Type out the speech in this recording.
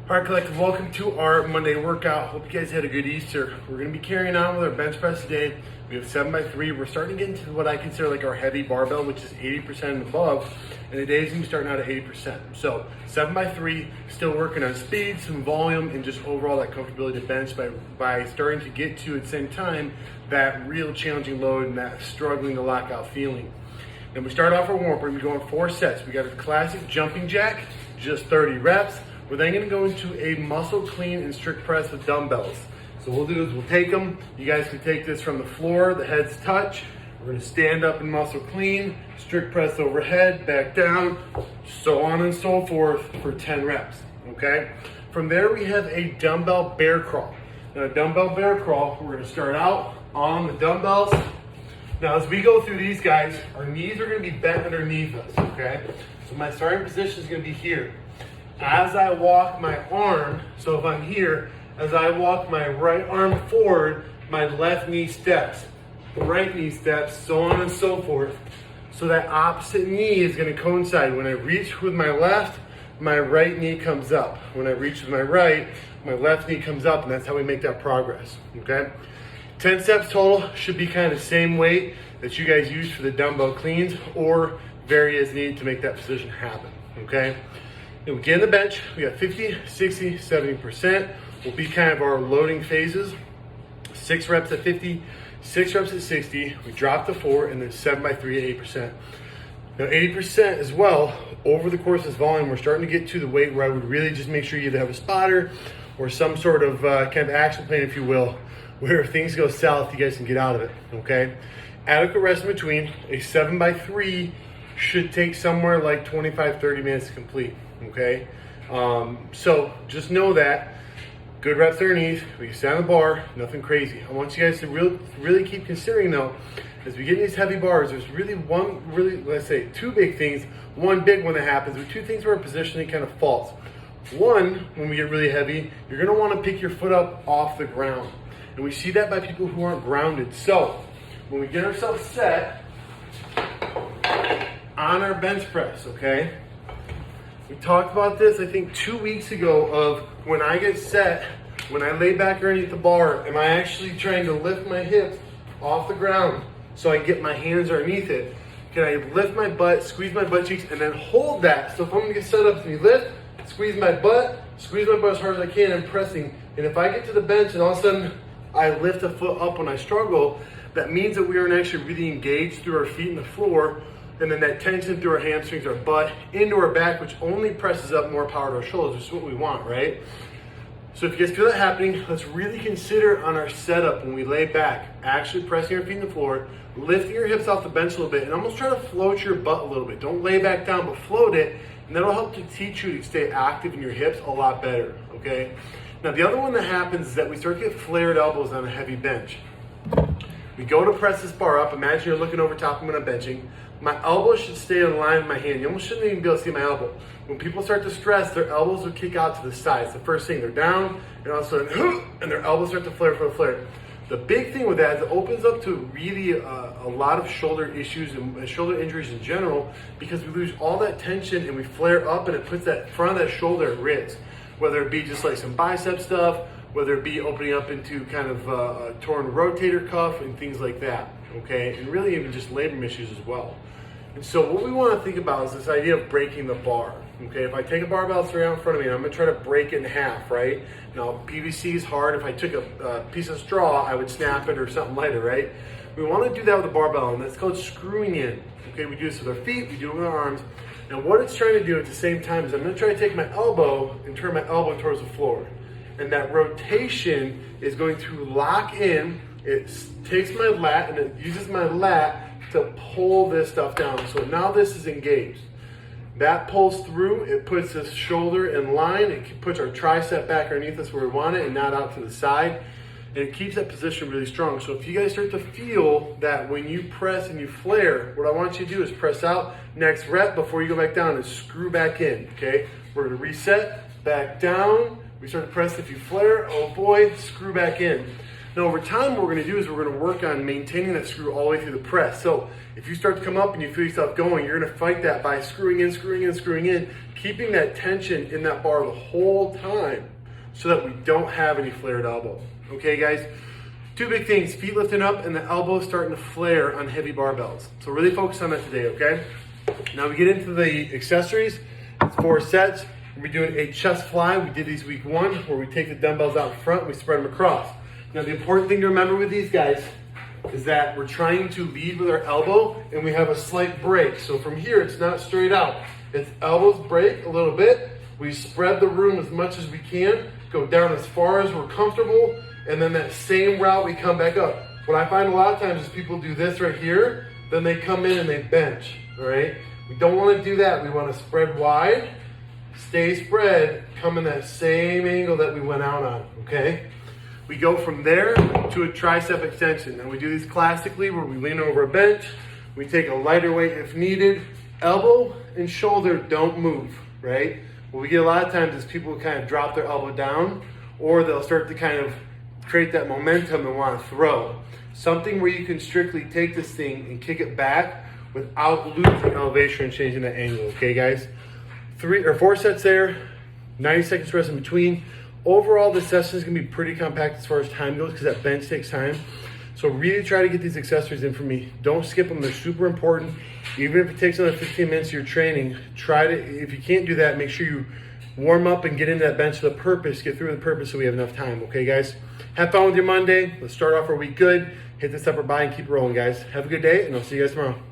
All right, collective, welcome to our Monday workout. Hope you guys had a good Easter. We're gonna be carrying on with our bench press today. We have 7x3. We're starting to get into what I consider like our heavy barbell, which is 80% and above. And today's gonna be starting out at 80%. So 7x3, still working on speed, some volume, and just overall that comfortability to bench by starting to get to, at the same time, that real challenging load and that struggling to lock out feeling. Then we start off our warm-up. We're gonna be going 4 sets. We got a classic jumping jack, just 30 reps. We're then gonna go into a muscle clean and strict press with dumbbells. So what we'll do is we'll take them. You guys can take this from the floor, the heads touch. We're gonna stand up and muscle clean, strict press overhead, back down, so on and so forth for 10 reps, okay? From there we have a dumbbell bear crawl. Now a dumbbell bear crawl, we're gonna start out on the dumbbells. Now as we go through these guys, our knees are gonna be bent underneath us, okay? So my starting position is gonna be here. As I walk my arm, so if I'm here, as I walk my right arm forward, my left knee steps, right knee steps, so on and so forth. So that opposite knee is gonna coincide. When I reach with my left, my right knee comes up. When I reach with my right, my left knee comes up, and that's how we make that progress, okay? 10 steps total, should be kind of the same weight that you guys use for the dumbbell cleans, or vary as needed to make that position happen, okay? And we get in the bench, we got 50, 60, 70%. Will be kind of our loading phases. 6 reps at 50, 6 reps at 60. We drop to 4, and then 7x3 at 8%. Now 80% as well, over the course of this volume, we're starting to get to the weight where I would really just make sure you either have a spotter or some sort of kind of action plan, if you will, where if things go south, you guys can get out of it, okay? Adequate rest in between. A 7x3 should take somewhere like 25, 30 minutes to complete. Okay, so just know that good reps underneath. We can stand on the bar, nothing crazy. I want you guys to really keep considering though, as we get in these heavy bars, there's let's say 2 big things. One big one that happens, there's 2 things where our positioning kind of falls. One, when we get really heavy, you're gonna wanna pick your foot up off the ground. And we see that by people who aren't grounded. So when we get ourselves set on our bench press, okay? We talked about this, I think 2 weeks ago, of when I get set, when I lay back underneath the bar, am I actually trying to lift my hips off the ground so I get my hands underneath it? Can I lift my butt, squeeze my butt cheeks, and then hold that? So if I'm gonna get set up and you lift, squeeze my butt as hard as I can, I'm pressing. And if I get to the bench and all of a sudden I lift a foot up when I struggle, that means that we aren't actually really engaged through our feet and the floor. And then that tension through our hamstrings, our butt, into our back, which only presses up more power to our shoulders, which is what we want, right? So if you guys feel that happening, let's really consider on our setup when we lay back, actually pressing our feet in the floor, lifting your hips off the bench a little bit, and almost try to float your butt a little bit. Don't lay back down, but float it, and that'll help to teach you to stay active in your hips a lot better, okay? Now the other one that happens is that we start to get flared elbows on a heavy bench. We go to press this bar up. Imagine you're looking over top of me when I'm benching. My elbow should stay in line with my hand. You almost shouldn't even be able to see my elbow. When people start to stress, their elbows will kick out to the sides. The first thing, they're down, and all of a sudden, and their elbows start to flare. The big thing with that is it opens up to really a lot of shoulder issues and shoulder injuries in general, because we lose all that tension and we flare up, and it puts that front of that shoulder at risk. Whether it be just like some bicep stuff, whether it be opening up into kind of a torn rotator cuff and things like that, okay? And really even just labrum issues as well. And so what we want to think about is this idea of breaking the bar, okay? If I take a barbell, it's right out in front of me, and I'm going to try to break it in half, right? Now, PVC is hard. If I took a piece of straw, I would snap it or something lighter, right? We want to do that with the barbell, and that's called screwing in, okay? We do this with our feet, we do it with our arms. Now, what it's trying to do at the same time is I'm going to try to take my elbow and turn my elbow towards the floor. And that rotation is going to lock in. It takes my lat and it uses my lat to pull this stuff down. So now this is engaged. That pulls through, it puts this shoulder in line, it puts our tricep back underneath us where we want it and not out to the side. And it keeps that position really strong. So if you guys start to feel that when you press and you flare, what I want you to do is press out. Next rep before you go back down is screw back in, okay? We're gonna reset, back down. We start to press. If you flare, oh boy, screw back in. Now over time, what we're gonna do is we're gonna work on maintaining that screw all the way through the press. So if you start to come up and you feel yourself going, you're gonna fight that by screwing in, keeping that tension in that bar the whole time. so that we don't have any flared elbow. Okay, guys? Two big things, feet lifting up and the elbow starting to flare on heavy barbells. So really focus on that today, okay? Now we get into the accessories. It's 4 sets. We'll be doing a chest fly. We did these week 1, where we take the dumbbells out in front and we spread them across. Now the important thing to remember with these guys is that we're trying to lead with our elbow and we have a slight break. So from here, it's not straight out. It's elbows break a little bit. We spread the room as much as we can, go down as far as we're comfortable, and then that same route we come back up. What I find a lot of times is people do this right here, then they come in and they bench, all right? We don't want to do that. We want to spread wide, stay spread, come in that same angle that we went out on, okay? We go from there to a tricep extension. And we do these classically where we lean over a bench, we take a lighter weight if needed, elbow and shoulder don't move, right? What we get a lot of times is people kind of drop their elbow down, or they'll start to kind of create that momentum and want to throw. Something where you can strictly take this thing and kick it back without losing elevation and changing the angle, okay guys? 3 or 4 sets there, 90 seconds rest in between. Overall, the session is gonna be pretty compact as far as time goes because that bench takes time. So really try to get these accessories in for me. Don't skip them, they're super important. Even if it takes another 15 minutes of your training, try to, if you can't do that, make sure you warm up and get into that bench to the purpose, get through the purpose so we have enough time, okay guys? Have fun with your Monday. Let's start off our week good. Hit this upper body and keep rolling, guys. Have a good day, and I'll see you guys tomorrow.